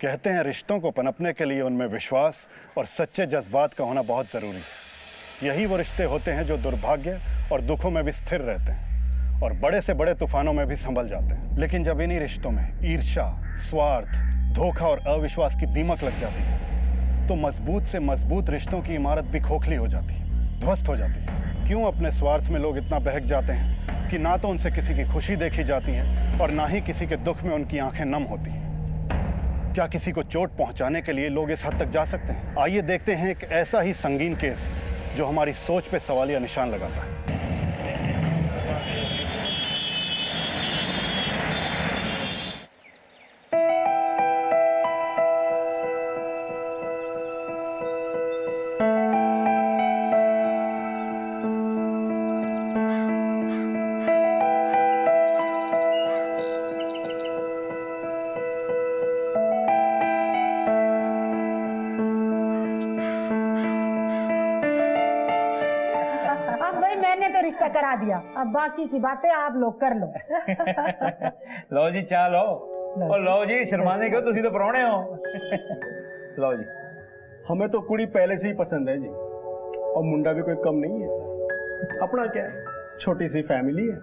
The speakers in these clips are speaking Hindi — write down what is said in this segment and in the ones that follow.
कहते हैं रिश्तों को पनपने के लिए उनमें विश्वास और सच्चे जज्बात का होना बहुत ज़रूरी है। यही वो रिश्ते होते हैं जो दुर्भाग्य और दुखों में भी स्थिर रहते हैं और बड़े से बड़े तूफानों में भी संभल जाते हैं। लेकिन जब इन्हीं रिश्तों में ईर्ष्या, स्वार्थ, धोखा और अविश्वास की दीमक लग जाती है तो मजबूत से मजबूत रिश्तों की इमारत भी खोखली हो जाती है, ध्वस्त हो जाती है। क्यों अपने स्वार्थ में लोग इतना बहक जाते हैं कि ना तो उनसे किसी की खुशी देखी जाती है और ना ही किसी के दुख में उनकी आंखें नम होती हैं। क्या किसी को चोट पहुंचाने के लिए लोग इस हद तक जा सकते हैं? आइए देखते हैं एक ऐसा ही संगीन केस जो हमारी सोच पे सवालिया निशान लगाता है। रिश्ता करा दिया, अब बाकी की बातें आप लोग कर लो। लो जी चाह लो। और लो जी शर्माने क्यों, तुसी तो परौने हो। लो जी। हमें तो कुड़ी पहले से ही पसंद है जी, और मुंडा भी कोई कम नहीं है। अपना क्या है, छोटी सी फैमिली है।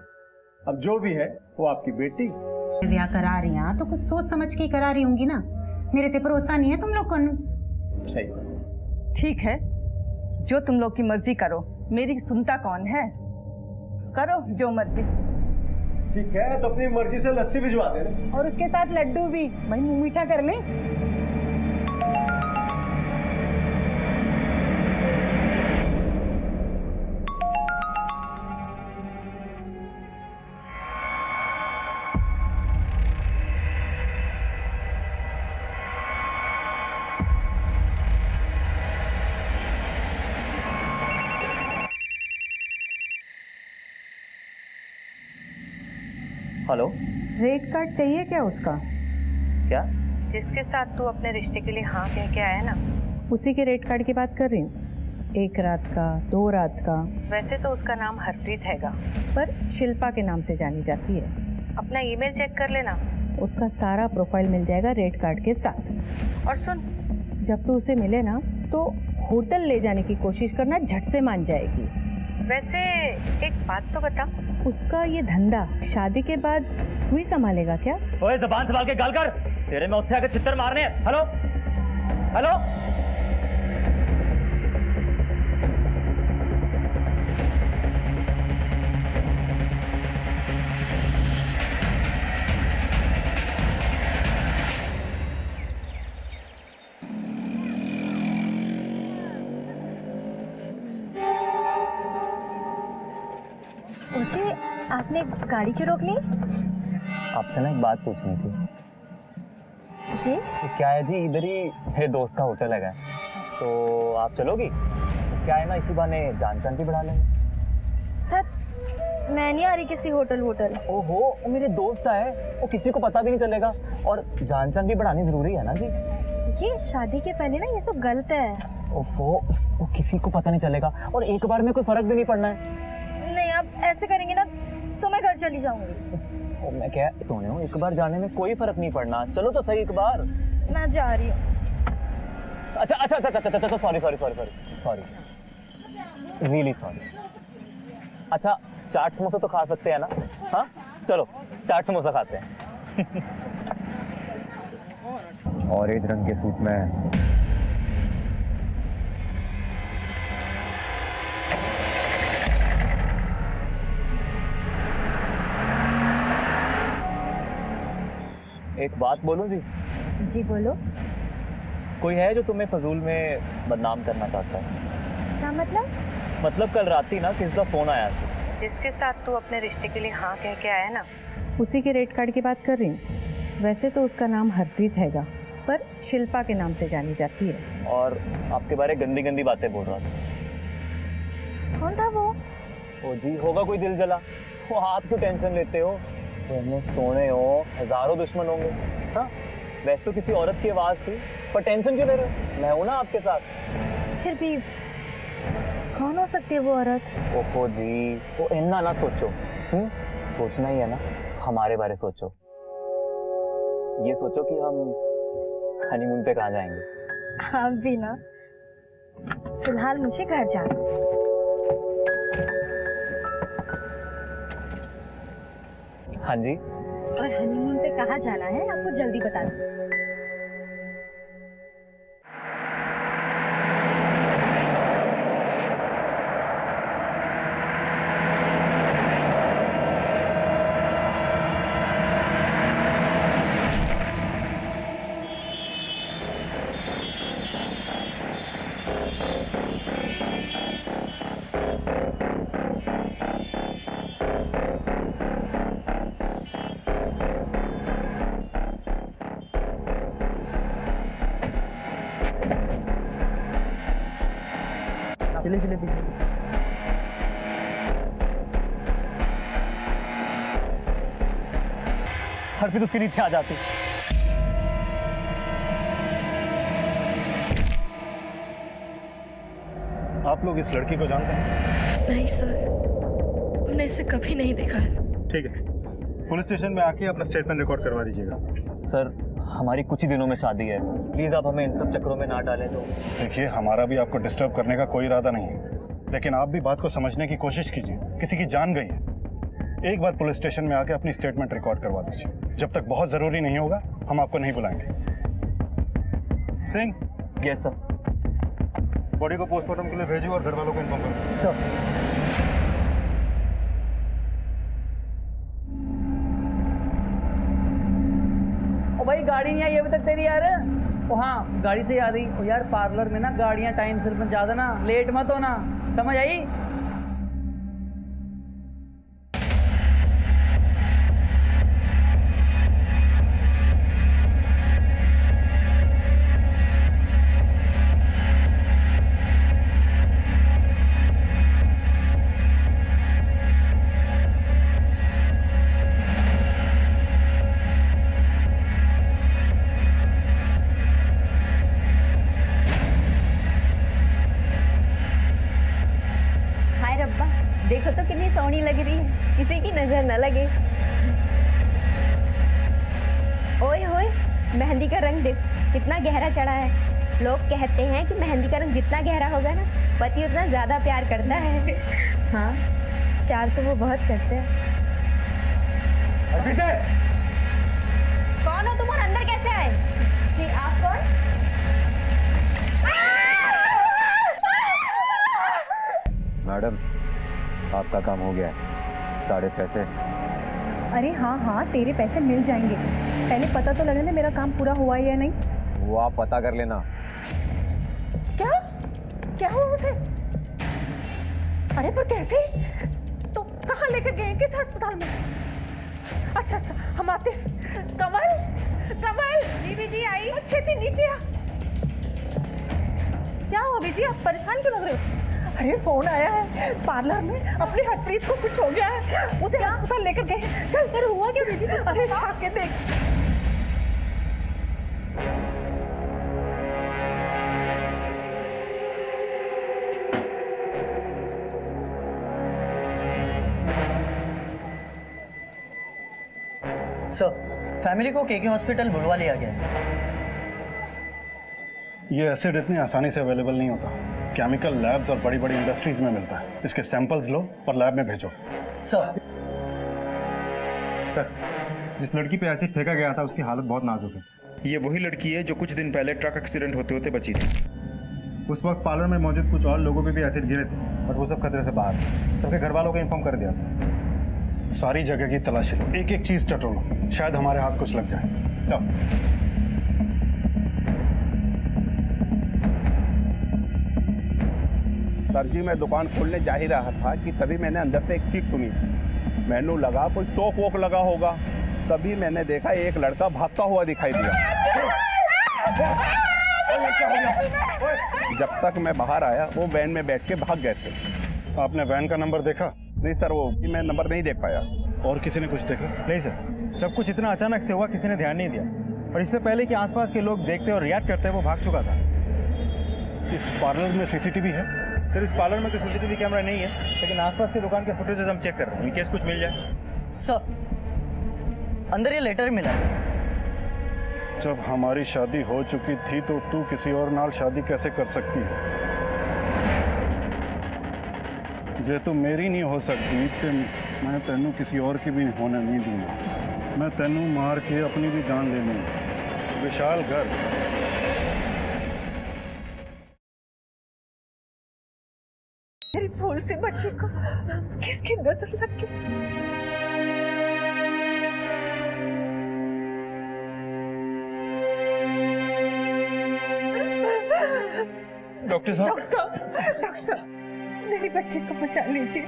अब जो भी है वो आपकी बेटी। ब्याह करा रही हैं तो कुछ सोच समझ के करा रही होंगी ना। मेरे पे भरोसा नहीं है तुम लोग को। सही। ठीक है, जो तुम लोग की मर्जी करो, मेरी सुनता कौन है। करो जो मर्जी। ठीक है, तो अपनी मर्जी से लस्सी भिजवा दे और उसके साथ लड्डू भी, भाई मुंह मीठा कर ले। हेलो, रेट कार्ड चाहिए क्या उसका? क्या? जिसके साथ तू अपने रिश्ते के लिए हाँ कह के आया ना, उसी के रेट कार्ड की बात कर रही हूँ। 1 रात का, 2 रात का। वैसे तो उसका नाम हरप्रीत हैगा, पर शिल्पा के नाम से जानी जाती है। अपना ईमेल चेक कर लेना, उसका सारा प्रोफाइल मिल जाएगा रेट कार्ड के साथ। और सुन, जब तू उसे मिले ना तो होटल ले जाने की कोशिश करना, झट से मान जाएगी। वैसे एक बात तो बता, उसका ये धंधा शादी के बाद तू ही संभालेगा क्या? ओए ज़बान संभाल के गाल कर, तेरे में उत्थे आके चित्तर मारने हैं। Hello hello. मुझे आपने गाड़ी क्यों रोक ली? आपसे ना एक बात पूछनी थी। जी? क्या है जी, इधर ही मेरे दोस्त का होटल है, तो आप चलोगी? क्या है ना, इसी बहाने जान पहचान भी बढ़ा लेंगे। मैं नहीं आ रही किसी होटल। ओहो, वो मेरे दोस्त है, वो किसी को पता भी नहीं चलेगा, और जान पहचान भी बढ़ानी जरूरी है ना जी। ये शादी के पहले ना ये सब गलत है। ओफो, वो किसी को पता नहीं चलेगा और एक बार में कोई फर्क भी नहीं पड़ना है। नहीं, आप ऐसे करेंगे ना तो मैं घर चली जाऊंगी। मैं क्या सोने हूँ, एक बार जाने में कोई फर्क नहीं पड़ना। चलो तो सही एक बार। मैं जा रही हूँ। अच्छा, सॉरी, रियली सॉरी। अच्छा, चाट समोसा तो खा सकते हैं ना? हाँ चलो, चाट समोसा खाते हैं। ऑरेंज रंग के सूट में एक बात बोलूं जी? जी बोलो। कोई है जो तुम्हें फजूल में बदनाम करना चाहता है? क्या मतलब? मतलब कल रात ही ना किसी का फोन आया था। जिसके साथ तू अपने रिश्ते के लिए हाँ कह के आया ना, उसी के रेट कार्ड की बात कर रही हूँ। वैसे तो उसका नाम हरप्रीत हैगा, पर शिल्पा के नाम से जानी जाती है। और आपके बारे गंदी गंदी बातें बोल रहा था। कौन था वो? ओ जी, होगा कोई दिल जला। वो आप क्यों टेंशन लेते हो? तुम सोने हो, हजारों दुश्मन होंगे। हाँ, वैसे तो किसी औरत की आवाज थी, पर टेंशन क्यों ले रहे हो? मैं हूं ना आपके साथ। फिर भी कौन हो सकती है वो औरत? ओहो जी, वो इन्ना ना सोचो। सोचना ही है ना, हमारे बारे सोचो। ये सोचो कि हनीमून पे कहाँ जाएंगे? आप भी ना। फिलहाल मुझे घर जाना। हाँ जी। और हनीमून पे कहाँ जाना है आपको जल्दी बता दूं। चले चले पीछे। हरप्रीत उसके नीचे आ जाती। आप लोग इस लड़की को जानते हैं? नहीं सर, मैंने इसे कभी नहीं देखा है। ठीक है, पुलिस स्टेशन में आके अपना स्टेटमेंट रिकॉर्ड करवा दीजिएगा। सर हमारी कुछ ही दिनों में शादी है, प्लीज आप हमें इन सब चक्करों में ना डालें। तो देखिए, हमारा भी आपको डिस्टर्ब करने का कोई इरादा नहीं है, लेकिन आप भी बात को समझने की कोशिश कीजिए। किसी की जान गई है। एक बार पुलिस स्टेशन में आके अपनी स्टेटमेंट रिकॉर्ड करवा दीजिए। जब तक बहुत ज़रूरी नहीं होगा हम आपको नहीं बुलाएंगे। Singh, yes sir. बॉडी को पोस्टमार्टम के लिए भेजो और घर वालों को इन्फॉर्म करो। ओ भाई गाड़ी नहीं आई अभी तक तेरी यार। ओ हाँ, गाड़ी से याद आई। ओ यार पार्लर में ना गाड़ियां टाइम से बन ज्यादा ना लेट मत होना, समझ आई? हाय रब्बा, देखो तो कितनी सोहनी लग रही है, किसी की नजर न लगे। ओए होए, मेहंदी का रंग देख कितना गहरा चढ़ा है। लोग कहते हैं कि मेहंदी का रंग जितना गहरा होगा ना, पति उतना ज्यादा प्यार करता है। हाँ, प्यार तो वो बहुत करते हैं। कौन हो तुम और अंदर कैसे आए? जी आप कौन? मैडम, आपका काम हो गया है। सारे पैसे। अरे हाँ हाँ, तेरे पैसे मिल जाएंगे। पहले पता तो लगने दे मेरा काम पूरा हुआ है या नहीं। वो आप पता कर लेना। क्या क्या हुआ उसे? अरे पर कैसे? तो कहाँ लेकर गए, किस अस्पताल में? अच्छा अच्छा, हम आते हैं। कमल, कमल बीबी जी आई। छेती नीचे आ। क्या हुआ बीजी, आप परेशान क्यों लग रहे हो? अरे फोन आया है पार्लर में, अपनी हरप्रीत को कुछ हो गया है, उसे अस्पताल लेकर गए। चल, तेरे हुआ क्या बीजी? अरे झाँक के देख। सर, फैमिली को केके हॉस्पिटल बुलवा लिया गया है। ये एसिड इतनी आसानी से अवेलेबल नहीं होता। केमिकल लैब्स और बड़ी बड़ी इंडस्ट्रीज में मिलता है। इसके सैंपल्स लो और लैब में भेजो। सर, सर, जिस लड़की पे एसिड फेंका गया था उसकी हालत बहुत नाजुक है। ये वही लड़की है जो कुछ दिन पहले ट्रक एक्सीडेंट होते होते बची थी। उस वक्त पार्लर में मौजूद कुछ और लोगों पे भी एसिड गिरे थे, बट वो सब खतरे से बाहर थे। सबके घर वालों को इन्फॉर्म कर दिया सर। सारी जगह की तलाशी लो, एक एक चीज टटोलो, शायद हमारे हाथ कुछ लग जाए। सब सर जी, मैं दुकान खोलने जा ही रहा था कि तभी मैंने अंदर से एक चीख सुनी। मैंने लगा कोई टोक वोक लगा होगा, तभी मैंने देखा एक लड़का भागता हुआ दिखाई दिया। जब तक मैं बाहर आया वो वैन में बैठ के भाग गए थे। आपने वैन का नंबर देखा? नहीं सर, वो मैं नंबर नहीं देख पाया। और किसी ने कुछ देखा? नहीं सर, सब कुछ इतना अचानक से हुआ, किसी ने ध्यान नहीं दिया। और इससे पहले कि आसपास के लोग देखते और रिएक्ट करते वो भाग चुका था। इस पार्लर में सीसीटीवी है? सर, इस पार्लर में तो सीसीटीवी कैमरा नहीं है, लेकिन आसपास की दुकान के फुटेजेस हम चेक कर रहे हैं, इन केस कुछ मिल जाए। सर, अंदर ये लेटर मिला है। जब हमारी शादी हो चुकी थी तो तू किसी और नाल शादी कैसे कर सकती है? जे तू मेरी नहीं हो सकती तो मैं तेनू किसी और की भी होने नहीं दूंगा। मैं तेनू मार के अपनी भी जान ले लूंगा। विशाल गर्ग। मेरी भूल से बच्चे को किसकी नजर लग गई? डॉक्टर साहब, डॉक्टर साहब, मेरे बच्चे को बचा लीजिए।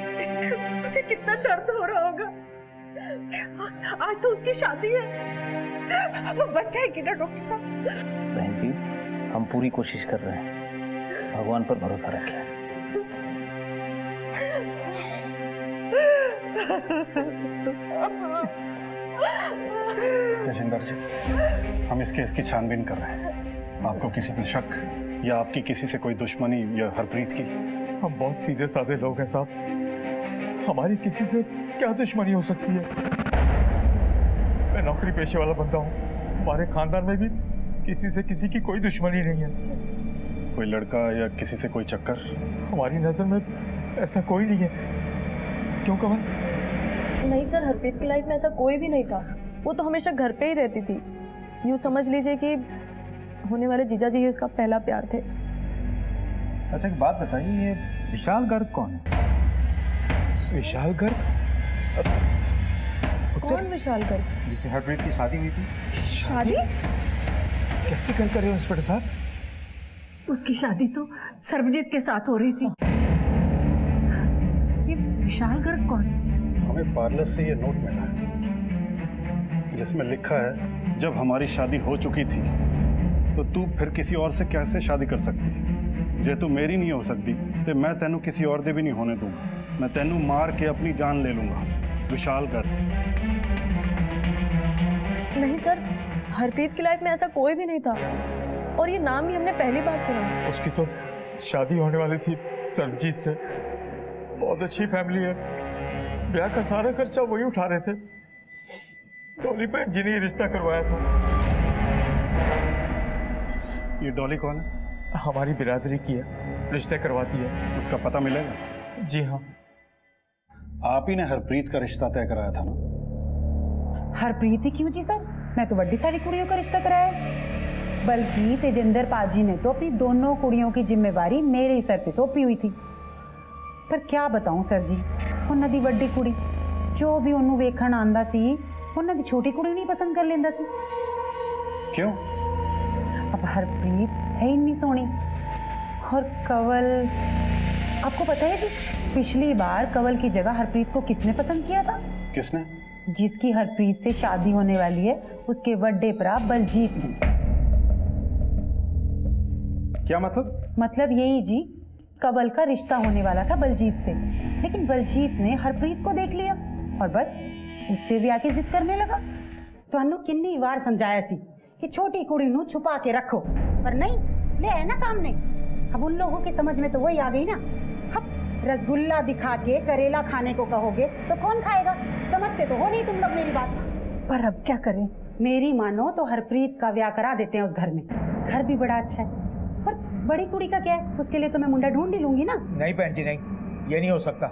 उसे कितना दर्द हो रहा होगा। आज तो उसकी शादी है, वो बच्चा है कि ना डॉक्टर साहब? बहन जी, हम पूरी कोशिश कर रहे हैं, भगवान पर भरोसा रखें। तेजिंदर जी, हम इस केस की छानबीन कर रहे हैं। आपको किसी पे शक या आपकी किसी से कोई दुश्मनी या हरप्रीत की? हम बहुत सीधे साधे लोग हैं साहब, हमारी किसी से क्या दुश्मनी हो सकती है? मैं नौकरी पेशे वाला बंदा हूँ, हमारे खानदान में भी किसी से किसी की कोई दुश्मनी नहीं है। कोई लड़का या किसी से कोई चक्कर? हमारी नजर में ऐसा कोई नहीं है। क्यों कमल? नहीं सर, हरप्रीत की लाइफ में ऐसा कोई भी नहीं था। वो तो हमेशा घर पे ही रहती थी। यूँ समझ लीजिए कि होने वाले जीजा जी ही उसका पहला प्यार थे। अच्छा एक बात बताइए, ये विशाल गर्ग कौन है? विशाल गर्ग? कौन विशाल गर्ग? जिससे हरप्रीत की शादी हुई थी। शादी? कैसे कर रहे हो इंस्पेक्टर साहब? उसकी शादी तो सर्वजीत के साथ हो रही थी। ये विशाल गर्ग कौन? हमें पार्लर से ये नोट मिला है जिसमें लिखा है, जब हमारी शादी हो चुकी थी तो तू फिर किसी और से कैसे शादी कर सकती है? जे तू मेरी नहीं हो सकती तो मैं तेनू किसी और दे भी नहीं होने दूंगा। मैं तेनू मार के अपनी जान ले लूंगा। विशाल गर्ग। नहीं सर, हरप्रीत की लाइफ में ऐसा कोई भी नहीं था, और ये नाम भी हमने पहली बार सुना। उसकी तो शादी होने वाली थी सर्वजीत से। बहुत अच्छी फैमिली है, ब्याह का सारा खर्चा वही उठा रहे थे। डॉली बहन जी ने ही रिश्ता करवाया था। ये डॉली कौन है? हमारी बिरादरी की है, रिश्ते करवाती है। उसका पता मिलेगा? जी हाँ। आप ही ने हरप्रीत का रिश्ता तय कराया था ना? हरप्रीत ही क्यों जी सर, मैं तो बड़ी सारी कुड़ियों का रिश्ता कराया है। बल्कि तेजिंदर पाजी ने तो अपनी दोनों कुड़ियों की जिम्मेवारी मेरे ही सर पे सौंपी हुई थी। पर क्या बताऊं सर जी, उन्हां दी वड्डी कुड़ी जो भी उन्होंने वेखण आंदा सी, उन्हां दी छोटी कुड़ी नहीं पसंद कर लेंदा सी। क्यों? अब हरप्रीत है ही नहीं सोनी, और कंवल, आपको पता है जी, पिछली बार कंवल की जगह हरप्रीत को किसने पसंद किया था? किसने? जिसकी हरप्रीत से शादी होने वाली है, उसके बड़े भरा बलजीत ने। क्या मतलब? मतलब यही जी, कंवल का रिश्ता होने वाला था बलजीत से, लेकिन बलजीत ने हरप्रीत को देख लिया और बस उससे भी आके जिद करने लगा। ਤੁਹਾਨੂੰ किन्नी बार समझाया सी कि छोटी कुड़ी नू छुपा के रखो, पर नहीं, ले आए ना सामने। अब उन लोगों की समझ में तो वही आ गई ना। अब रसगुल्ला दिखा के करेला खाने को कहोगे तो कौन खाएगा? समझते तो हो नहीं तुम लोग मेरी बात। पर अब क्या करें? मेरी मानो तो हरप्रीत का ब्याह करा देते हैं उस घर में। घर भी बड़ा अच्छा है, और बड़ी कुड़ी का क्या है, उसके लिए तो मैं मुंडा ढूंढ ही लूंगी ना। नहीं बहन जी, नहीं, ये नहीं हो सकता।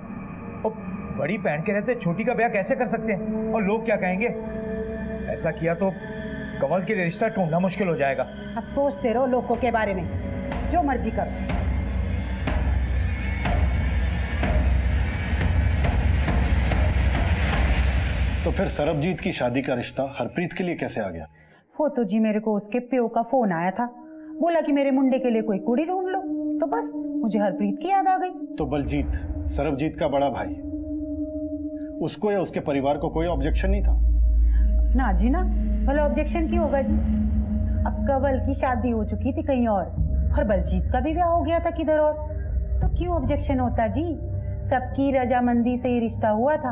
और बड़ी बहन के रहते छोटी का ब्याह कैसे कर सकते हैं? और लोग क्या कहेंगे? ऐसा किया तो कंवल के लिए रिश्ता ढूंढना मुश्किल हो जाएगा। अब सोचते रहो लोगों के बारे में, जो मर्जी करो। तो फिर सरबजीत की शादी का रिश्ता हरप्रीत के लिए कैसे आ गया? वो तो जी मेरे को उसके प्यो का फोन आया था, बोला कि मेरे मुंडे के लिए कोई कुड़ी ढूंढ लो, तो बस मुझे हरप्रीत की याद आ गई। तो बलजीत, सरबजीत का बड़ा भाई, उसको या उसके परिवार को कोई ऑब्जेक्शन नहीं था? ना जी ना, भला ऑब्जेक्शन क्यों होगा जी? अब कंवल की शादी हो चुकी थी कहीं और बलजीत का भी ब्याह हो गया था किधर और, तो क्यों ऑब्जेक्शन होता जी? सबकी रजामंदी से ही रिश्ता हुआ था,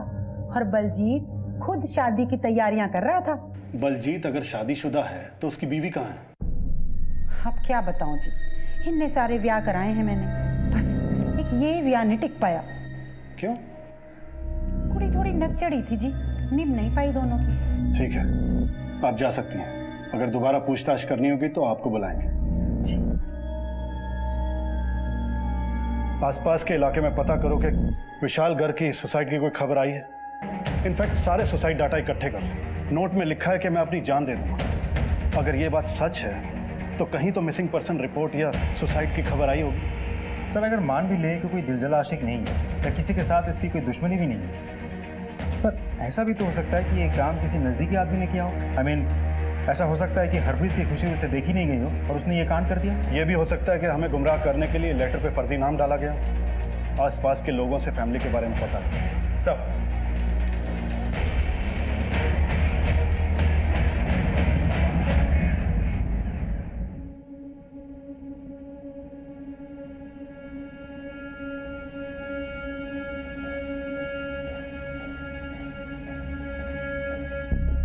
और बलजीत खुद शादी की तैयारियां कर रहा था। बलजीत अगर शादीशुदा है तो उसकी बीवी कहाँ है? अब क्या बताऊं जी, इतने सारे ब्याह कराए हैं मैंने, बस एक ये ब्याह नहीं टिक पाया। क्यों? कुड़ी थोड़ी नक चढ़ी थी जी, निभ नहीं पाई दोनों की। ठीक है, आप जा सकती हैं। अगर दोबारा पूछताछ करनी होगी तो आपको बुलाएंगे। आसपास के इलाके में पता करो कि विशाल गर्ग की सुसाइड की कोई खबर आई है। इनफैक्ट सारे सुसाइड डाटा इकट्ठे कर लो। नोट में लिखा है कि मैं अपनी जान दे दूंगा। अगर ये बात सच है तो कहीं तो मिसिंग पर्सन रिपोर्ट या सुसाइड की खबर आई होगी। सर अगर मान भी ले कि कोई दिलजला आशिक नहीं है या किसी के साथ इसकी कोई दुश्मनी भी नहीं है, सर ऐसा भी तो हो सकता है कि ये काम किसी नज़दीकी आदमी ने किया हो। I mean, ऐसा हो सकता है कि हरप्रीत की खुशी उसे देखी नहीं गई हो और उसने ये कांड कर दिया। ये भी हो सकता है कि हमें गुमराह करने के लिए लेटर पे फर्जी नाम डाला गया। आसपास के लोगों से फैमिली के बारे में पता है सब।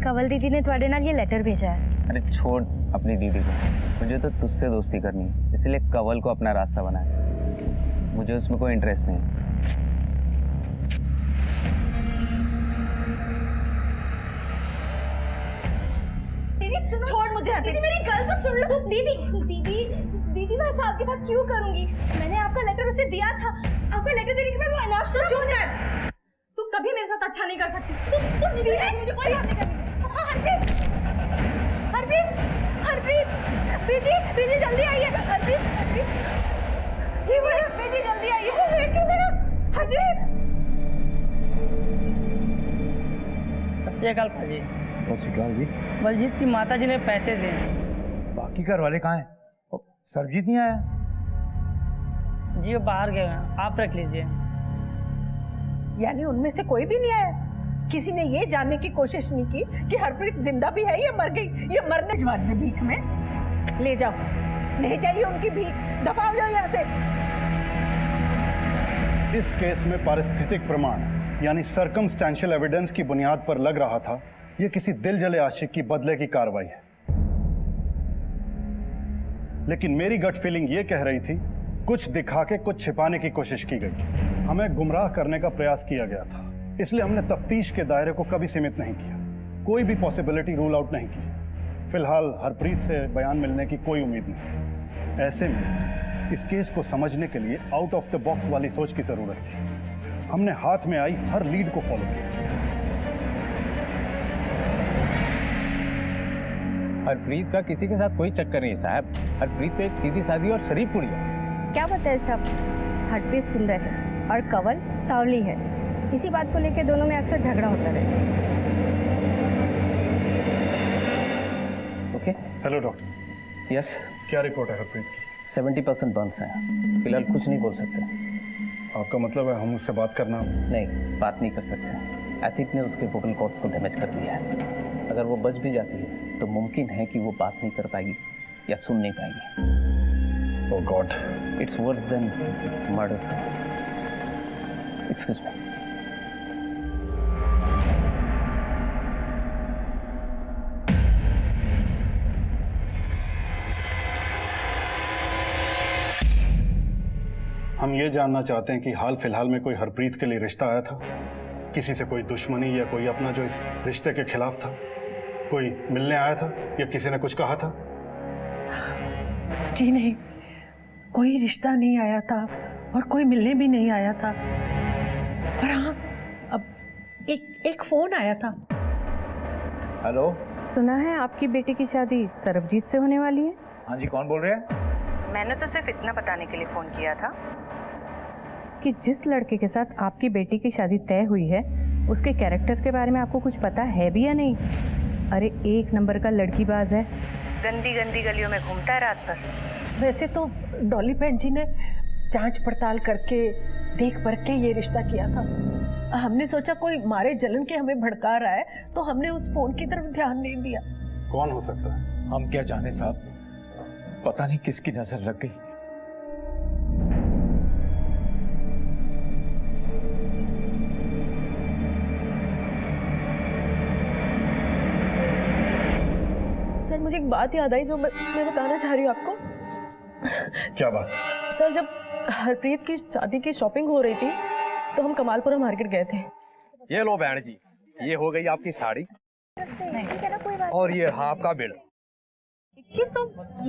कंवल दीदी ने तुम्हारे नाल ये लेटर भेजा है। अरे छोड़ अपनी दीदी को, मुझे तो तुझसे दोस्ती करनी है, इसलिए कंवल को अपना रास्ता बनाया। मुझे उसमें कोई इंटरेस्ट नहीं। दीदी सुनो, छोड़ मुझे। दीदी मेरी गल तो सुन लो। दीदी दीदी दीदी मैं ऐसा आपके साथ क्यों करूंगी? मैंने आपका लेटर उसे दिया था। आपका लेटर देने के बाद वो अनाप शनाप चुप कर। तू कभी मेरे साथ अच्छा नहीं कर सकती। दीदी मुझे कोई बात नहीं करनी। हरप्रीत हरप्रीत हरप्रीत दीदी दीदी जल्दी आइए। हरप्रीत हरप्रीत दीदी जल्दी आइए। हरप्रीत सत श्री अकाल भाजी। सत श्री अकाल जी। बलजीत की माताजी ने पैसे दिए। बाकी घर वाले कहाँ हैं? सरजीत नहीं आया? जी वो बाहर गए हैं, आप रख लीजिए। यानी उनमें से कोई भी नहीं आया? किसी ने ये जानने की कोशिश नहीं की कि हरप्रीत जिंदा भी है या मर गई? ये मरने जवान भीख में ले जाओ। नहीं चाहिए उनकी भीख, दफा हो जाओ यहाँ से। इस केस में पारिस्थितिक प्रमाण यानी सर्कमस्टेंशियल एविडेंस की बुनियाद पर लग रहा था यह किसी दिल जले आशिक की बदले की कार्रवाई है। लेकिन मेरी गट फीलिंग यह कह रही थी कुछ दिखा के कुछ छिपाने की कोशिश की गई। हमें गुमराह करने का प्रयास किया गया था, इसलिए हमने तफ्तीश के दायरे को कभी सीमित नहीं किया, कोई भी पॉसिबिलिटी रूल आउट नहीं की। फिलहाल हरप्रीत से बयान मिलने की कोई उम्मीद नहीं। ऐसे में इस केस को समझने के लिए आउट ऑफ द बॉक्स वाली सोच की जरूरत थी। हमने हाथ में आई हर लीड को फॉलो किया। हरप्रीत का किसी के साथ कोई चक्कर नहीं साहब। हरप्रीत तो एक सीधी सादी और शरीफ कुड़ी है। क्या बताए सब? हरप्रीत सुंदर है और कंवल सावली है। इसी बात को लेकर दोनों में अक्सर झगड़ा होता रहे। ओके। Hello doctor. यस। क्या रिपोर्ट है हरप्रीत की? 70% बर्न्स हैं। फिलहाल कुछ नहीं बोल सकते। आपका मतलब है हम उससे बात करना? नहीं, बात नहीं कर सकते। एसिड ने उसके वोकल कॉर्ड्स को डैमेज कर दिया है। अगर वो बच भी जाती है तो मुमकिन है कि वो बात नहीं कर पाएगी या सुन नहीं पाएगी। Oh God, it's worse than murder sir. Excuse me. हम ये जानना चाहते हैं कि हाल फिलहाल में कोई हरप्रीत के लिए रिश्ता आया था? किसी से कोई दुश्मनी या कोई अपना जो इस रिश्ते के खिलाफ था? कोई मिलने आया था या किसी ने कुछ कहा था? जी नहीं, कोई रिश्ता नहीं आया था और कोई मिलने भी नहीं आया था। पर हाँ, अब एक फोन आया था। हेलो। सुना है आपकी बेटी की शादी सरबजीत से होने वाली है? हाँ जी, कौन बोल रहे हैं? मैंने तो सिर्फ इतना बताने के लिए फोन किया था कि जिस लड़के के साथ आपकी बेटी की शादी तय हुई है उसके कैरेक्टर के बारे में आपको कुछ पता है भी या नहीं? अरे एक नंबर का लड़कीबाज है, गंदी गंदी गलियों में घूमता है रात भर। वैसे तो डॉली बहन जी ने जांच पड़ताल करके देख परख के ये रिश्ता किया था। हमने सोचा कोई मारे जलन के हमें भड़का रहा है तो हमने उस फोन की तरफ ध्यान नहीं दिया। कौन हो सकता है? हम क्या जाने साहब, पता नहीं किसकी नजर लग गई। सर मुझे एक बात याद आई जो मैं बताना चाह रही हूँ आपको। क्या बात? सर जब हरप्रीत की शादी की शॉपिंग हो रही थी तो हम कमालपुरा मार्केट गए थे। ये लो बहन जी, ये हो गई आपकी साड़ी और ये रहा आपका बिल। 2100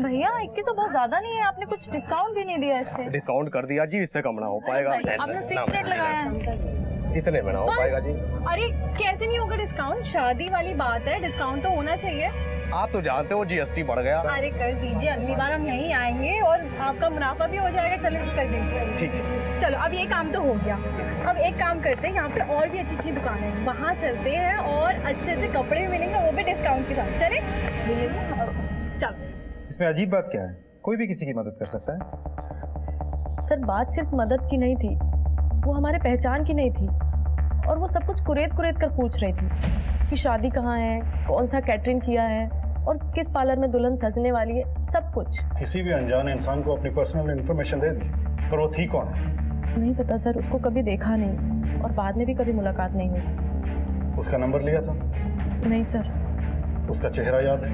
भैया 2100 बहुत ज्यादा नहीं है, आपने कुछ डिस्काउंट भी नहीं दिया इस पे। डिस्काउंट कर दिया जी, इससे कम ना हो पाएगा। आपने फिक्स रेट लगाया है। इतने में ना हो पाएगा जी। अरे कैसे नहीं होगा डिस्काउंट, शादी वाली बात है, डिस्काउंट तो होना चाहिए। आप तो जानते हो जीएसटी बढ़ गया। अरे कर दीजिए, अगली बार हम यहीं आएंगे और आपका मुनाफा भी हो जाएगा। चलो कर दीजिए। ठीक है। चलो अब ये काम तो हो गया, अब एक काम करते हैं, यहाँ पे और भी अच्छी अच्छी दुकानें हैं, वहाँ चलते हैं और अच्छे अच्छे कपड़े मिलेंगे, वो भी डिस्काउंट के साथ। चले चलो। इसमें अजीब बात क्या है, कोई भी किसी की मदद कर सकता है। सर बात सिर्फ मदद की नहीं थी, वो हमारे पहचान की नहीं थी, और वो सब कुछ कुरेद कर पूछ रही थी कि शादी कहाँ है, कौन सा कैटरिंग किया है और किस पार्लर में दुल्हन सजने वाली है, सब कुछ। किसी भी अनजान इंसान को अपनी पर्सनल इंफॉर्मेशन दे दी, पर वो थी कौन? नहीं पता सर, उसको कभी देखा नहीं और बाद में भी कभी मुलाकात नहीं हुई। उसका नंबर लिया था? नहीं सर। उसका चेहरा याद है?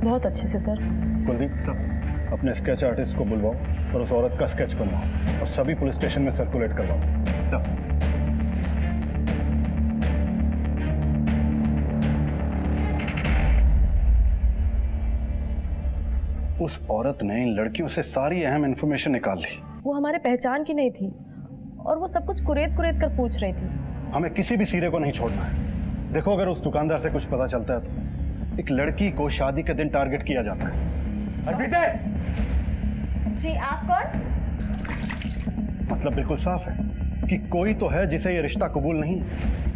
बहुत अच्छे से सर। कुलदीप सर, अपने स्केच आर्टिस्ट को बुलवाओ और उस औरत का स्केच बनवाओ और सभी पुलिस स्टेशन में सर्कुलेट करवाओ। सर उस औरत ने इन लड़कियों से सारी अहम इंफॉर्मेशन निकाल ली। वो हमारे पहचान की नहीं थी और वो सब कुछ कुरेद कर पूछ रही थी। हमें किसी भी सिरे को नहीं छोड़ना है। देखो, अगर उस दुकानदार से कुछ पता चलता है तो एक लड़की को शादी के दिन टारगेट किया जाता है। अर्पिता जी, आप कौन? मतलब बिल्कुल साफ है कि कोई तो है जिसे ये रिश्ता कबूल नहीं है।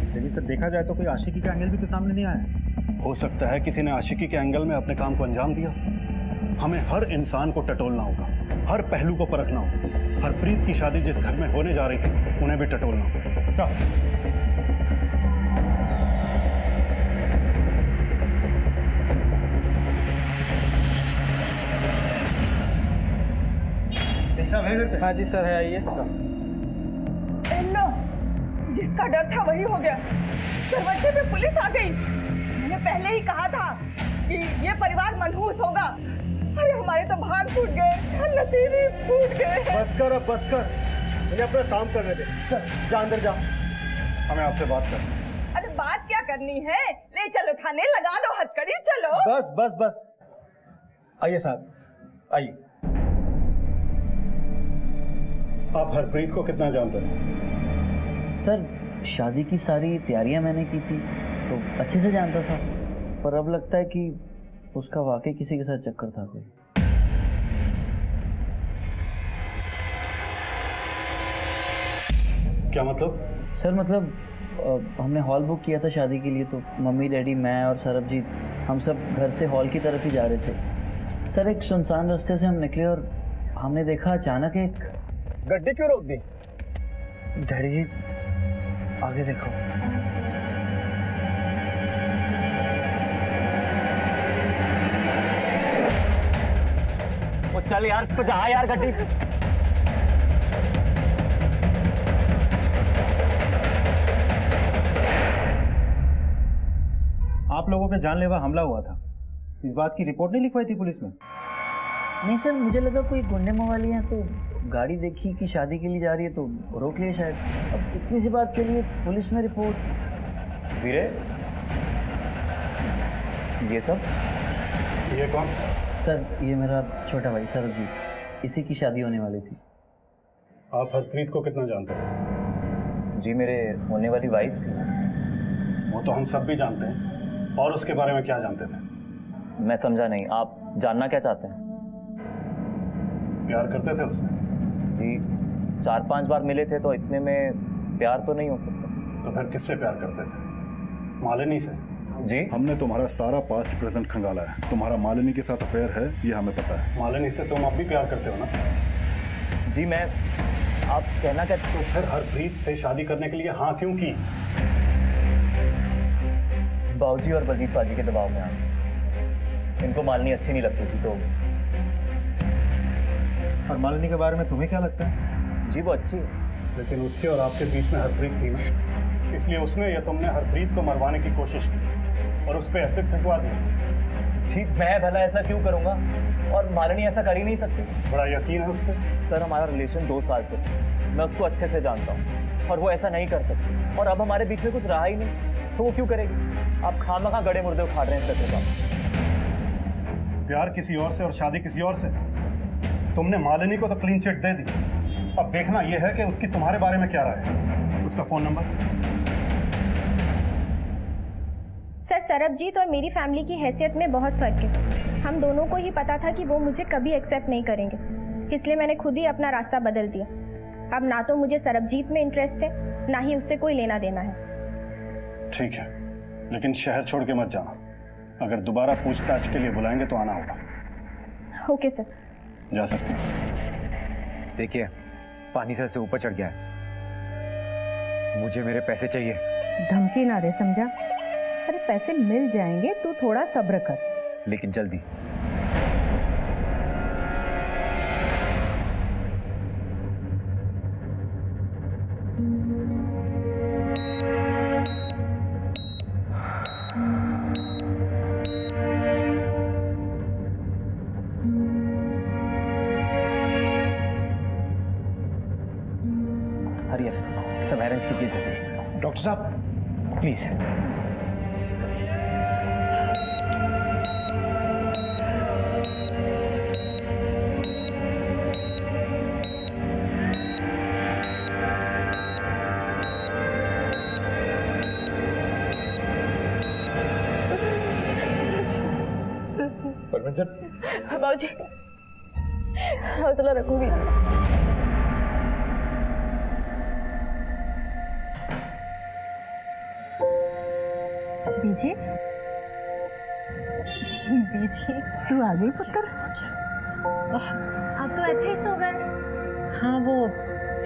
लेकिन सर देखा जाए तो कोई आशिकी का एंगल भी तो सामने नहीं आया। हो सकता है किसी ने आशिकी के एंगल में अपने काम को अंजाम दिया। हमें हर इंसान को टटोलना होगा, हर पहलू को परखना होगा। हरप्रीत की शादी जिस घर में होने जा रही थी उन्हें भी टटोलना होगा। साहब साहब है घर पे? हाँ जी सर है, आइए। लो, जिसका डर था वही हो गया, दरवाजे पे पुलिस आ गई। मैंने पहले ही कहा था कि ये परिवार मनहूस होगा। अरे हमारे तो भाग फूट गए, नसीब ही फूट गए। बस कर, अब बस कर, मुझे अपना काम करने दे। चल जा अंदर जा, हमें आपसे बात करनी। अरे बात क्या करनी है, ले चलो थाने, लगा दो हथकड़ी, चलो। बस बस बस, आइए साहब, आइए। आप हरप्रीत को कितना जानते थे? सर शादी की सारी तैयारियां मैंने की थी तो अच्छे से जानता था, पर अब लगता है कि उसका वाकई किसी के साथ चक्कर था कोई। क्या मतलब? सर मतलब हमने हॉल बुक किया था शादी के लिए, तो मम्मी डैडी मैं और सरबजीत हम सब घर से हॉल की तरफ ही जा रहे थे। सर एक सुनसान रास्ते से हम निकले और हमने देखा अचानक एक गड्डी क्यों रोक दी? डैडी जी आगे देखो। वो चल यार, जा यार गड्डी। आप लोगों पे जानलेवा हमला हुआ था, इस बात की रिपोर्ट नहीं लिखवाई थी पुलिस में? नहीं सर, मुझे लगा कोई गुंडे मवाली हैं, तो गाड़ी देखी कि शादी के लिए जा रही है तो रोक लिया शायद। अब इतनी सी बात के लिए पुलिस में रिपोर्ट। वीरे, ये सब? ये कौन? सर ये मेरा छोटा भाई सरबजीत, इसी की शादी होने वाली थी। आप हरप्रीत को कितना जानते थे? जी मेरे होने वाली वाइफ थी। वो तो हम सब भी जानते हैं, और उसके बारे में क्या जानते थे? मैं समझा नहीं, आप जानना क्या चाहते हैं? प्यार करते थे उससे? जी 4-5 बार मिले थे, तो इतने में प्यार तो नहीं हो सकता। तो फिर किससे प्यार करते थे? मालिनी से? जी हमने तुम्हारा सारा पास्ट प्रेजेंट खंगाला है। तुम्हारा मालिनी के साथ अफेयर है, ये हमें पता है। मालिनी से तुम अब भी प्यार करते हो ना? जी मैं, आप कहना क्या? तो फिर हरप्रीत से शादी करने के लिए हाँ क्यों की? बाबूजी और बलजीत पाजी के दबाव में आ गए। इनको मालिनी अच्छी नहीं लगती थी तो। और मालिनी के बारे में तुम्हें क्या लगता है? जी वो अच्छी है, लेकिन उसके और आपके बीच में हरप्रीत थी ना, इसलिए उसने या तुमने हरप्रीत को मरवाने की कोशिश की और उस पर एसिड फेंकवा दिया। जी मैं भला ऐसा क्यों करूंगा, और मालिनी ऐसा कर ही नहीं सकती। बड़ा यकीन है उस पर? सर हमारा रिलेशन 2 साल से, मैं उसको अच्छे से जानता हूँ और वो ऐसा नहीं कर सकती, और अब हमारे बीच में कुछ रहा ही नहीं तो वो क्यों करेगी? आप खामखा गड़े मुर्दे उखाड़ रहे हैं सर। प्यार किसी और से और शादी किसी और से। तुमने मालिनी को तो क्लीन चिट दे दी, अब देखना यह है कि उसकी तुम्हारे बारे में क्या राय है। उसका फोन नंबर? सर, सरबजीत और मेरी फैमिली की हैसियत में बहुत फ़र्क है। हम दोनों को ही पता था कि वो मुझे कभी एक्सेप्ट नहीं करेंगे, इसलिए मैंने खुद ही अपना रास्ता बदल दिया। अब ना तो मुझे सरबजीत में इंटरेस्ट है, ना ही उससे कोई लेना देना है। ठीक है, लेकिन शहर छोड़ के मत जाना। अगर दोबारा पूछताछ के लिए बुलाएंगे तो आना होगा। Okay sir. जा सकते हैं। देखिए, पानी सर से ऊपर चढ़ गया है, मुझे मेरे पैसे चाहिए। धमकी ना दे, समझा? अरे पैसे मिल जाएंगे, तू थोड़ा सब्र कर। लेकिन जल्दी। हरियर सब अरेंज कीजिए। डॉक्टर साहब प्लीज। बाबूजी, हौसला रखूंगी। बीजी, बीजी, तू आ गई पुत्र? अब तो ऐसे सो गए। हाँ, वो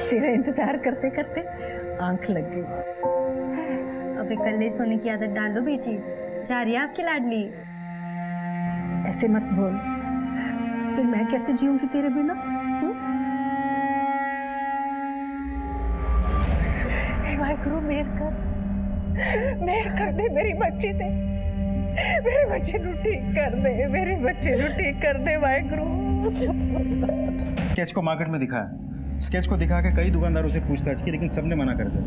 तेरा इंतजार करते करते आंख लग गई। अब इकल्ले सोने की आदत डाल दो बीजी, जा रही है आपकी लाडली। ऐसे मत बोल, फिर मैं कैसे जीऊंगी तेरे बिना? हे वाहिगुरु, मेहर कर दे मेरी बच्ची ते, मेरे बच्चे नु ठीक कर दे, मेरे बच्चे नु ठीक कर दे वाहिगुरु। स्केच को मार्केट में दिखाया, स्केच को दिखा के कई दुकानदारों से पूछताछ की, लेकिन सबने मना कर दिया।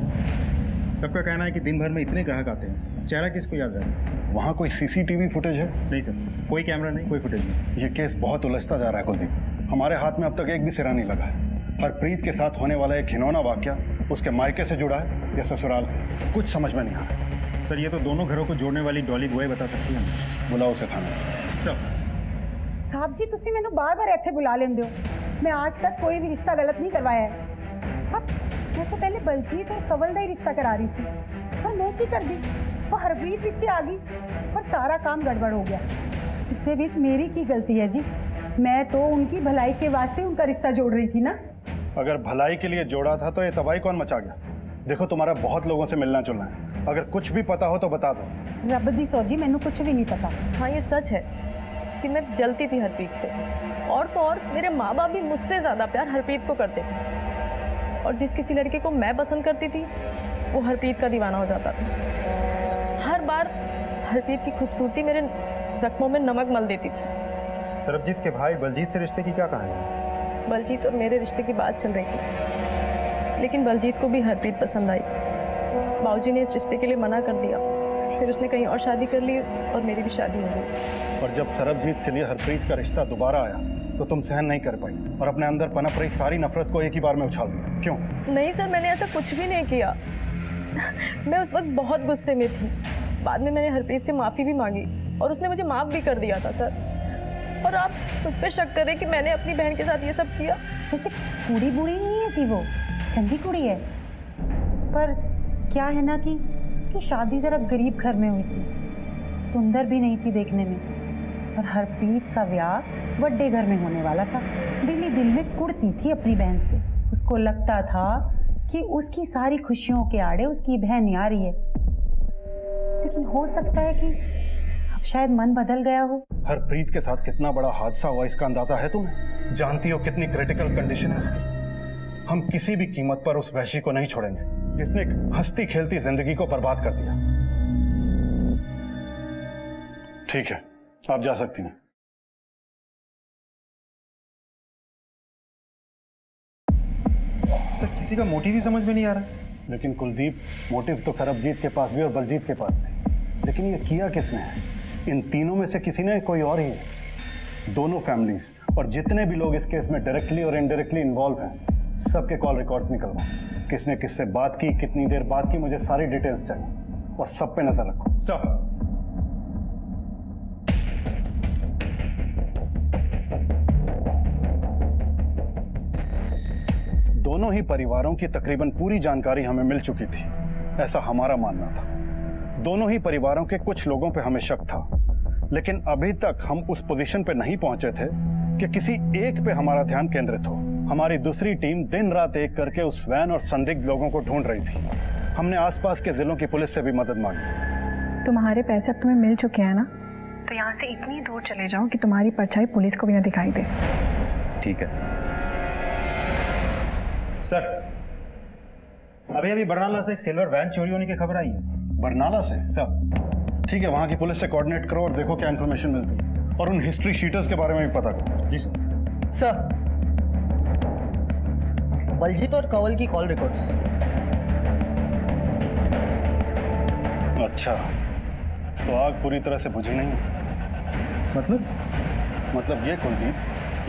सबका कहना है कि दिन भर में इतने ग्राहक आते हैं, चेहरा किसको याद रहे। वहाँ कोई सीसीटीवी फुटेज है? नहीं सर, कोई कैमरा नहीं, कोई फुटेज नहीं। ये केस बहुत उलझता जा रहा है कुलदीप। हमारे हाथ में अब तक एक भी सिरा नहीं लगा है। हरप्रीत के साथ होने वाला एक घिनौना वाकया उसके मायके से जुड़ा है या ससुराल से, कुछ समझ में नहीं आ रहा। सर, ये तो दोनों घरों को जोड़ने वाली डॉली बॉय बता सकती है। बुलाओ उसे थाने। साहब जी, तुसी मैंने बार-बार ਇੱਥੇ बुला लेंदे हो। मैं आज तक कोई भी रिश्ता गलत नहीं करवाया है। अब मैं तो पहले बलजीत और कवल का ही रिश्ता करा रही थी, पर मैं की कर दी, वो हरप्रीत पीछे आ गई और सारा काम गड़बड़ हो गया। इसके बीच मेरी की गलती है जी? मैं तो उनकी भलाई के वास्ते उनका रिश्ता जोड़ रही थी ना। अगर भलाई के लिए जोड़ा था तो ये तबाही कौन मचा गया? देखो, तुम्हारा बहुत लोगों से मिलना जुलना है, अगर कुछ भी पता हो तो बता दो। रब दी सौजी, मैनू कुछ भी नहीं पता। हाँ, ये सच है कि मैं जलती थी हरप्रीत से, और तो और मेरे माँ बाप भी मुझसे ज़्यादा प्यार हरप्रीत को करते थे, और जिस किसी लड़के को मैं पसंद करती थी वो हरप्रीत का दीवाना हो जाता था। हर बार हरप्रीत की खूबसूरती मेरे जख्मों में नमक मल देती थी। सरबजीत के भाई बलजीत से रिश्ते की क्या कहानी है? बलजीत और मेरे रिश्ते की बात चल रही थी, लेकिन बलजीत को भी हरप्रीत पसंद आई। बाबूजी ने इस रिश्ते के लिए मना कर दिया, फिर उसने कहीं और शादी कर ली और मेरी भी शादी हो गई। और जब सरबजीत के लिए हरप्रीत का रिश्ता दोबारा आया तो तुम सहन नहीं कर पाई और अपने अंदर पनप रही सारी नफरत को एक ही बार में उछाल दिया। क्यों? नहीं सर, मैंने ऐसा कुछ भी नहीं किया। मैं उस वक्त बहुत गुस्से में थी। बाद में मैंने हरप्रीत से माफ़ी भी मांगी और उसने मुझे माफ़ भी कर दिया था सर। और आप मुझ पर शक करें कि मैंने अपनी बहन के साथ ये सब किया। वैसे कुड़ी बुरी नहीं है जी, वो ठंडी कुड़ी है, पर क्या है ना कि उसकी शादी जरा गरीब घर में हुई थी, सुंदर भी नहीं थी देखने में, और हरप्रीत का ब्याह बड़े घर में होने वाला था। दिल ही दिल में कुड़ती थी अपनी बहन से। उसको लगता था कि उसकी सारी खुशियों के आड़े उसकी बहन आ रही है, लेकिन हो सकता है कि अब शायद मन बदल गया हो। हरप्रीत के साथ कितना बड़ा हादसा हुआ इसका अंदाजा है तुम्हें? जानती हो कितनी क्रिटिकल कंडीशन है उसकी। हम किसी भी कीमत पर उस वहशी को नहीं छोड़ेंगे जिसने एक हंसती खेलती जिंदगी को बर्बाद कर दिया। ठीक है, आप जा सकती हैं। सर, किसी का मोटिव ही समझ में नहीं आ रहा। लेकिन कुलदीप, मोटिव तो सरबजीत के पास भी और बलजीत के पास भी, लेकिन ये किया किसने है? इन तीनों में से किसी ने, कोई और ही है। दोनों फैमिलीज और जितने भी लोग इस केस में डायरेक्टली और इनडायरेक्टली इन्वॉल्व हैं, सबके कॉल रिकॉर्ड्स निकलवाओ। किसने किससे बात की, कितनी देर बात की, मुझे सारी डिटेल्स चाहिए और सब पे नजर रखो। सर दोनों ही परिवारों की तकरीबन पूरी जानकारी हमें मिल चुकी थी, ऐसा हमारा मानना था। दोनों ही परिवारों के कुछ लोगों पे हमें शक था, लेकिन अभी तक हम उस पोजीशन पे नहीं पहुंचे थे कि किसी एक पे हमारा ध्यान केंद्रित हो। हमारी दूसरी टीम दिन रात एक करके उस वैन और संदिग्ध लोगों को ढूंढ रही थी। हमने आसपास के जिलों की पुलिस से भी मदद मांगी। तुम्हारे पैसे अब तुम्हें मिल चुके हैं ना, तो यहाँ से इतनी दूर चले जाओ कि तुम्हारी परछाई पुलिस को भी ना दिखाई दे। ठीक है सर, अभी अभी बरनाला से एक सिल्वर वैन चोरी होने की खबर आई है। बरनाला से? सर ठीक है, वहां की पुलिस से कोऑर्डिनेट करो और देखो क्या इन्फॉर्मेशन मिलती है, और उन हिस्ट्री शीटर्स के बारे में भी पता करो। जी सर। सर, बलजीत और कंवल की कॉल रिकॉर्ड्स। अच्छा, तो आग पूरी तरह से बुझी नहीं है। मतलब ये कुलदीप,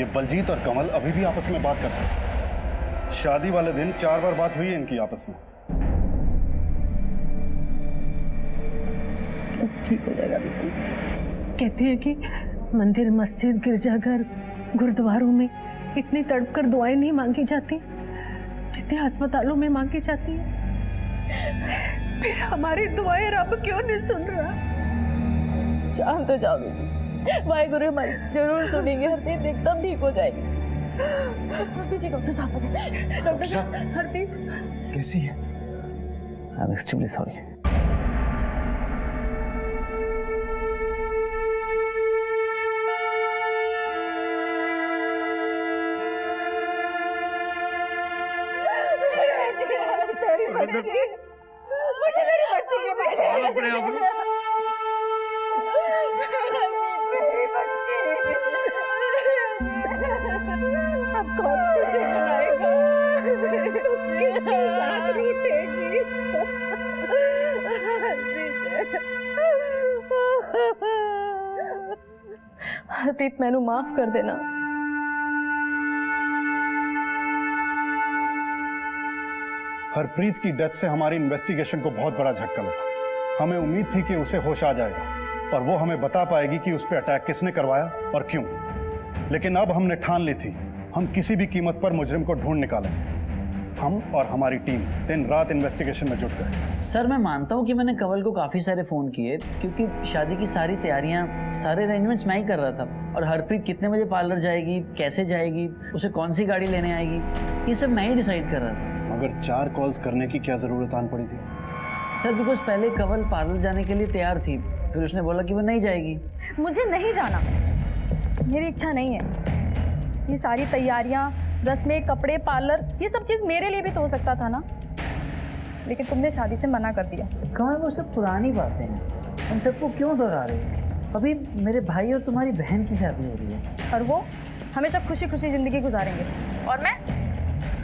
ये बलजीत और कमल अभी भी आपस में बात करते हैं। शादी वाले दिन 4 बार बात हुई है इनकी आपस में। ठीक हो जाएगा बेटी। कहते हैं कि मंदिर, मस्जिद, गिरजाघर, गुरुद्वारों में इतनी तड़प कर दुआएं नहीं मांगी जाती जितनी अस्पतालों में मांगी जाती है। फिर हमारी दुआएं रब क्यों नहीं सुन रहा? जान तो जाओ बेटी, वाहेगुरु हमारी जरूर सुनेंगे, हरप्रीत एकदम ठीक हो जाएगी। पीछे डॉक्टर साहब आ गए। डॉक्टर साहब, हरप्रीत कैसी है? I am extremely sorry. मुझे मेरी बच्ची के बारे अब कौन तुझे बनाएगा? किसके साथ रूठेगी? हरप्रीत, मैनू माफ कर देना। हरप्रीत की डेथ से हमारी इन्वेस्टिगेशन को बहुत बड़ा झटका लगा। हमें उम्मीद थी कि उसे होश आ जाएगा और वो हमें बता पाएगी कि उस पर अटैक किसने करवाया और क्यों। लेकिन अब हमने ठान ली थी, हम किसी भी कीमत पर मुजरिम को ढूंढ निकालेंगे। हम और हमारी टीम दिन रात इन्वेस्टिगेशन में जुट गए। सर, मैं मानता हूँ कि मैंने कंवल को काफ़ी सारे फ़ोन किए, क्योंकि शादी की सारी तैयारियाँ, सारे अरेंजमेंट्स मैं ही कर रहा था। और हरप्रीत कितने बजे पार्लर जाएगी, कैसे जाएगी, उसे कौन सी गाड़ी लेने आएगी, ये सब मैं ही डिसाइड कर रहा था। मगर 4 कॉल्स करने की क्या ज़रूरत आन पड़ी थी? सर, बिकॉज पहले कंवल पार्लर जाने के लिए तैयार थी, फिर उसने बोला कि वो नहीं जाएगी। मुझे नहीं जाना, मेरी इच्छा नहीं है। ये सारी तैयारियां, रस्में, कपड़े, पार्लर, ये सब चीज़ मेरे लिए भी तो हो सकता था ना, लेकिन तुमने शादी से मना कर दिया। कहाँ वो सब पुरानी बातें हैं, उन सबको क्यों दोहरा रहे हैं? अभी मेरे भाई और तुम्हारी बहन की शादी हो रही है, और वो हमेशा खुशी खुशी ज़िंदगी गुजारेंगे, और मैं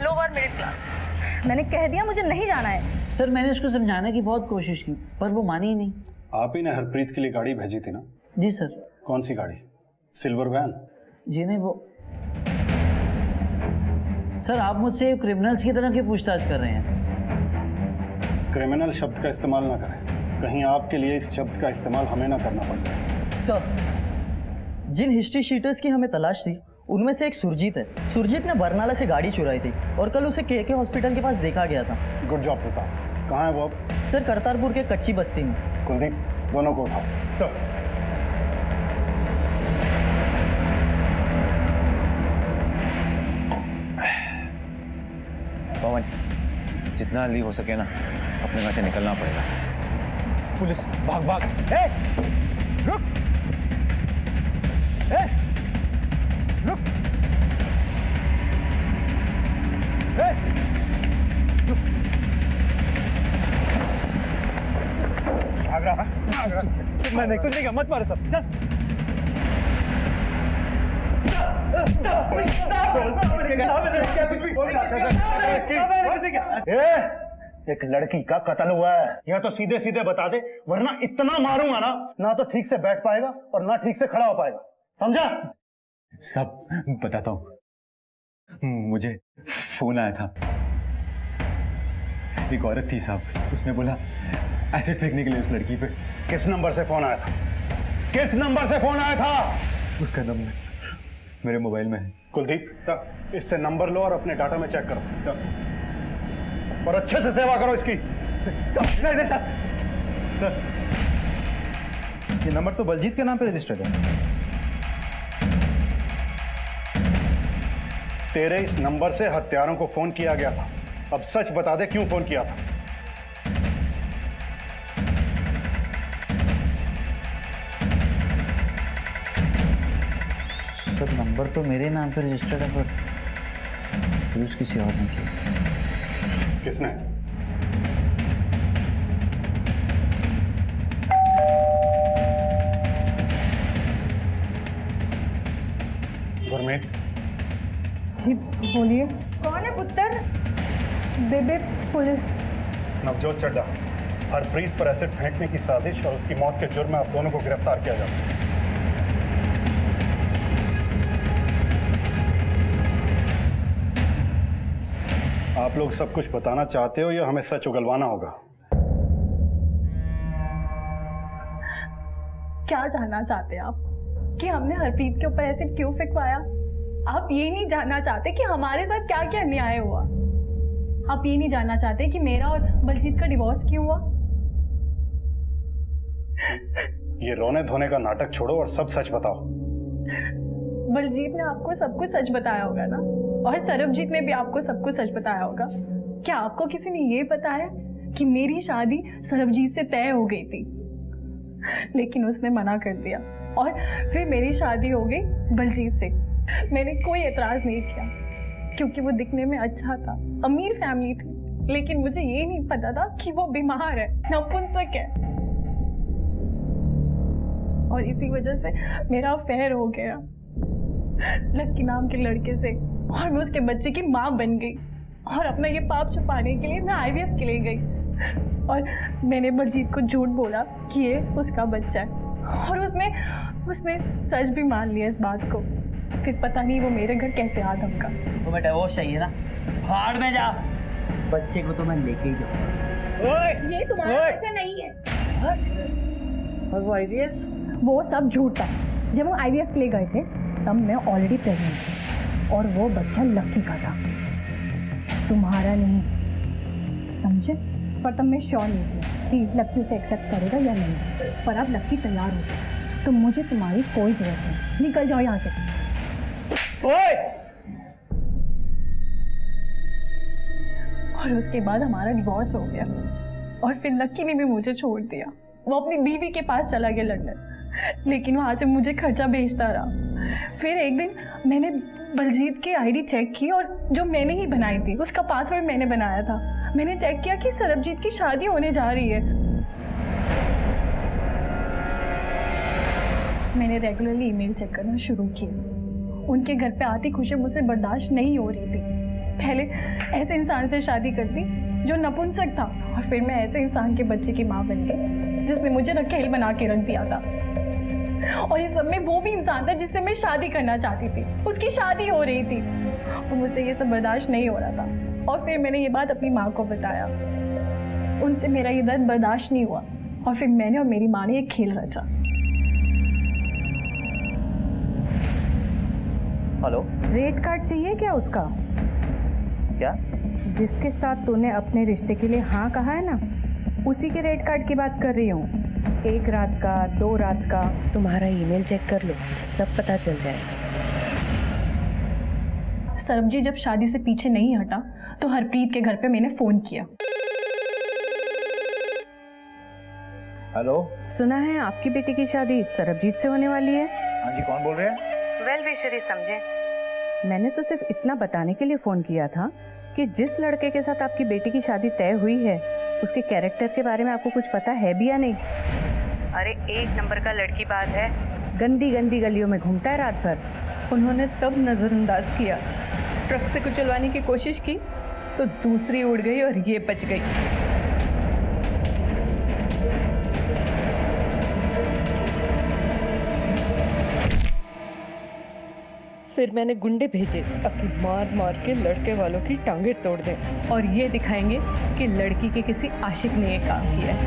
लोअर मिडिल क्लास। मैंने कह दिया मुझे नहीं जाना है। सर, मैंने उसको समझाने की बहुत कोशिश की, पर वो मानी ही नहीं। आप ही ने हरप्रीत के लिए गाड़ी भेजी थी ना? जी सर। कौन सी गाड़ी? Silver van? जी नहीं, वो सर, आप मुझसे क्रिमिनल्स की तरह क्यों पूछताछ कर रहे हैं? क्रिमिनल शब्द का इस्तेमाल ना करें, कहीं आपके लिए इस शब्द का इस्तेमाल हमें ना करना पड़े। सर, जिन हिस्ट्री शीटर्स की हमें तलाश थी उनमें से एक सुरजीत है। सुरजीत ने बरनाला से गाड़ी चुराई थी और कल उसे के हॉस्पिटल के पास देखा गया था। Good job Pratap. कहाँ है वो अब? सर, करतारपुर के कच्ची बस्ती में। कुलदीप, दोनों को उठाओ। सर, पवन, जितना जल्दी हो सके ना अपने घर से निकलना पड़ेगा। पुलिस, भाग भाग। ए, रुक। ए, रुक। ए, रुक। भाग रहा। मैंने कुछ नहीं कहा, मत मारो सब। चल। एक लड़की का कत्ल हुआ है, यह तो सीधे सीधे बता दे, वरना इतना मारूंगा ना तो ठीक से बैठ पाएगा और ना ठीक से खड़ा हो पाएगा, समझा? सब बताता हूँ। मुझे फोन आया था, एक औरत थी साहब, उसने बोला एसिड फेंकने के लिए उस लड़की पे। किस नंबर से फोन आया था? किस नंबर से फोन आया था? उसका नंबर मेरे मोबाइल में है। कुलदीप सर, इससे नंबर लो और अपने डाटा में चेक करो सर, और अच्छे से सेवा करो इसकी। सर नहीं नहीं सर, ये नंबर तो बलजीत के नाम पे रजिस्टर्ड है। तेरे इस नंबर से हत्यारों को फोन किया गया था। अब सच बता दे, क्यों फोन किया था? सर नंबर तो मेरे नाम पे रजिस्टर्ड है, पर यूज किसी और ने किया। किसने? गुरमीत। जी बोलिए। कौन है पुत्र? बेबे पुलिस। नवजोत चड्ढा, हरप्रीत पर एसिड फेंकने की साजिश और उसकी मौत के जुर्म में आप दोनों को गिरफ्तार किया जाता है। आप लोग सब कुछ बताना चाहते हो या हमें सच उगलवाना होगा? क्या जानना चाहते हैं आप कि हमने हरप्रीत के ऊपर एसिड क्यों फेंकवाया? आप ये नहीं जानना चाहते कि हमारे साथ क्या क्या अन्याय हुआ? आप ये नहीं जानना चाहते कि मेरा और बलजीत का डिवोर्स क्यों हुआ? ये रोने धोने का नाटक छोड़ो और सब सच बताओ। बलजीत ने आपको सब कुछ सच बताया होगा ना, और सरबजीत ने भी आपको सब कुछ सच बताया होगा। क्या आपको किसी ने ये बताया कि मेरी शादी सरबजीत से तय हो गई थी, लेकिन उसने मना कर दिया और फिर मेरी शादी हो गई बलजीत से? मैंने कोई एतराज नहीं किया क्योंकि वो दिखने में अच्छा था, अमीर फैमिली थी, लेकिन मुझे ये नहीं पता था कि वो बीमार है, नपुंसक है, और इसी वजह से मेरा अफेयर हो गया लक्की नाम के लड़के से, और मैं उसके बच्चे की माँ बन गई। और अपना ये पाप छुपाने के लिए मैं IVF के लिए गई और मैंने बलजीत को झूठ बोला कि ये उसका बच्चा है, और उसने सच भी मान लिया इस बात को। फिर पता नहीं वो मेरे घर कैसे आ धमका। तुम्हें डिवोर्स चाहिए ना, भाड़ में जा, बच्चे को तो मैं लेके ही जाऊंगा। ये तुम्हारा बच्चा नहीं है। वो सब झूठ था। जब हम IVF के लिए गए थे तब मैं ऑलरेडी प्रेग्नेंट थी और वो बच्चा लक्की का था, तुम्हारा नहीं, समझे? पर तब मैं श्योर नहीं थी कि लक्की उसे एक्सेप्ट करेगा या नहीं, पर अब लक्की तैयार हो गई तो मुझे तुम्हारी कोई जरूरत नहीं। निकल जाओ यहाँ से। और उसके बाद हमारा डिवोर्स हो गया और फिर लक्की ने भी मुझे छोड़ दिया। वो अपनी बीवी के पास चला गया लंदन, लेकिन वहाँ से मुझे खर्चा भेजता रहा। फिर एक दिन मैंने बलजीत की आईडी चेक की और जो मैंने ही बनाई थी, उसका पासवर्ड मैंने बनाया था। मैंने चेक किया कि सरबजीत की शादी होने जा रही है। मैंने रेगुलरली ईमेल चेक करना शुरू किया। उनके घर पे आती खुशी मुझसे बर्दाश्त नहीं हो रही थी। पहले ऐसे इंसान से शादी करती जो नपुंसक था, और फिर मैं ऐसे इंसान के बच्चे की माँ बन गई जिसने मुझे रखेल बना के रख दिया था। और इस सब में वो भी इंसान था जिससे मैं शादी करना चाहती थी, उसकी शादी हो रही थी और मुझसे ये सब बर्दाश्त नहीं हो रहा था। और फिर मैंने ये बात अपनी माँ को बताया, उनसे मेरा ये दर्द बर्दाश्त नहीं हुआ और फिर मैंने और मेरी माँ ने एक खेल रचा। हेलो, रेट कार्ड चाहिए क्या उसका? क्या? जिसके साथ तूने अपने रिश्ते के लिए हाँ कहा है ना, उसी के रेट कार्ड की बात कर रही हूँ। 1 रात का, 2 रात का। तुम्हारा ईमेल चेक कर लो, सब पता चल जाएगा। सरबजीत जब शादी से पीछे नहीं हटा तो हरप्रीत के घर पे मैंने फोन किया। हेलो, सुना है आपकी बेटी की शादी सरबजीत से होने वाली है। हाँ जी, कौन बोल रहे हैं? वेल विशरी समझे। मैंने तो सिर्फ इतना बताने के लिए फोन किया था कि जिस लड़के के साथ आपकी बेटी की शादी तय हुई है उसके कैरेक्टर के बारे में आपको कुछ पता है भी या नहीं? अरे 1 नंबर का लड़कीबाज है, गंदी गंदी गलियों में घूमता है रात भर। उन्होंने सब नजरअंदाज किया, ट्रक से कुचलवाने की कोशिश की तो दूसरी उड़ गई और ये बच गई। फिर मैंने गुंडे भेजे ताकि मार मार के लड़के वालों की टांगे तोड़ दें। और ये दिखाएंगे कि लड़की के किसी आशिक ने ये काम किया है।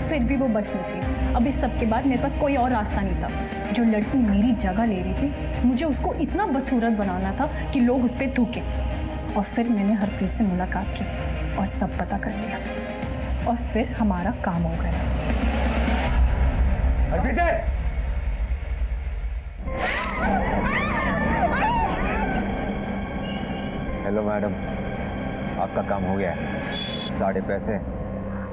फिर भी वो बच निकली। अब इस सब के बाद मेरे पास कोई और रास्ता नहीं था। जो लड़की मेरी जगह ले रही थी, मुझे उसको इतना बदसूरत बनाना था कि लोग उस पर थूके। और फिर मैंने हरप्रीत से मुलाकात की और सब पता कर लिया, और फिर हमारा काम हो गया। हेलो मैडम, आपका काम हो गया है, सारे पैसे।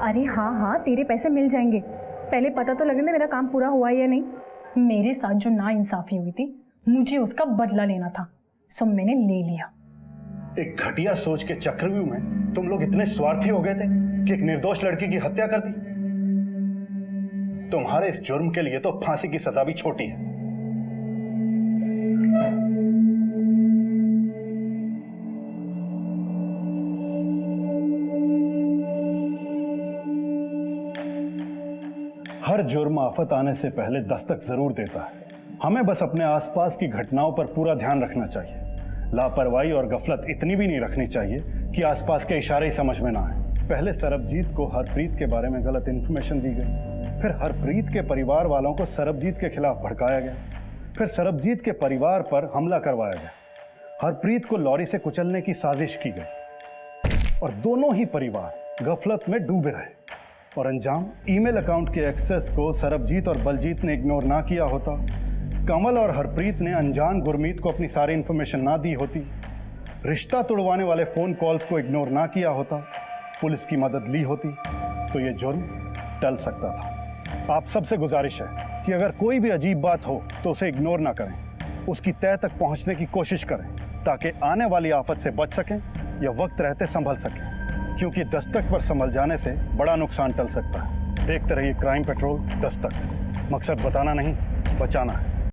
अरे हाँ हाँ, तेरे पैसे मिल जाएंगे। पहले पता तो लगने दे मेरा काम पूरा हुआ या नहीं। मेरे साथ जो नाइंसाफी हुई थी, मुझे उसका बदला लेना था, सो मैंने ले लिया। एक घटिया सोच के चक्रव्यूह में तुम लोग इतने स्वार्थी हो गए थे कि एक निर्दोष लड़की की हत्या कर दी। तुम्हारे इस जुर्म के लिए तो फांसी की सजा भी छोटी है। हर जुर्म आफत आने से पहले दस्तक जरूर देता है। हमें बस अपने आसपास की घटनाओं पर पूरा ध्यान रखना चाहिए। लापरवाही और गफलत इतनी भी नहीं रखनी चाहिए कि आसपास के इशारे ही समझ में ना आए। पहले सरबजीत को हरप्रीत के बारे में गलत इन्फॉर्मेशन दी गई, फिर हरप्रीत के परिवार वालों को सरबजीत के खिलाफ भड़काया गया, फिर सरबजीत के परिवार पर हमला करवाया गया। हरप्रीत को लॉरी से कुचलने की साजिश की गई और दोनों ही परिवार गफलत में डूबे रहे। और अंजाम, ईमेल अकाउंट के एक्सेस को सरबजीत और बलजीत ने इग्नोर ना किया होता, कमल और हरप्रीत ने अनजान गुरमीत को अपनी सारी इंफॉर्मेशन ना दी होती, रिश्ता तोड़वाने वाले फोन कॉल्स को इग्नोर ना किया होता, पुलिस की मदद ली होती, तो ये जुर्म टल सकता था। आप सबसे गुजारिश है कि अगर कोई भी अजीब बात हो तो उसे इग्नोर ना करें, उसकी तह तक पहुंचने की कोशिश करें ताकि आने वाली आफत से बच सकें या वक्त रहते संभल सकें, क्योंकि दस्तक पर संभल जाने से बड़ा नुकसान टल सकता है। देखते रहिए क्राइम पेट्रोल दस्तक। मकसद बताना नहीं, बचाना है।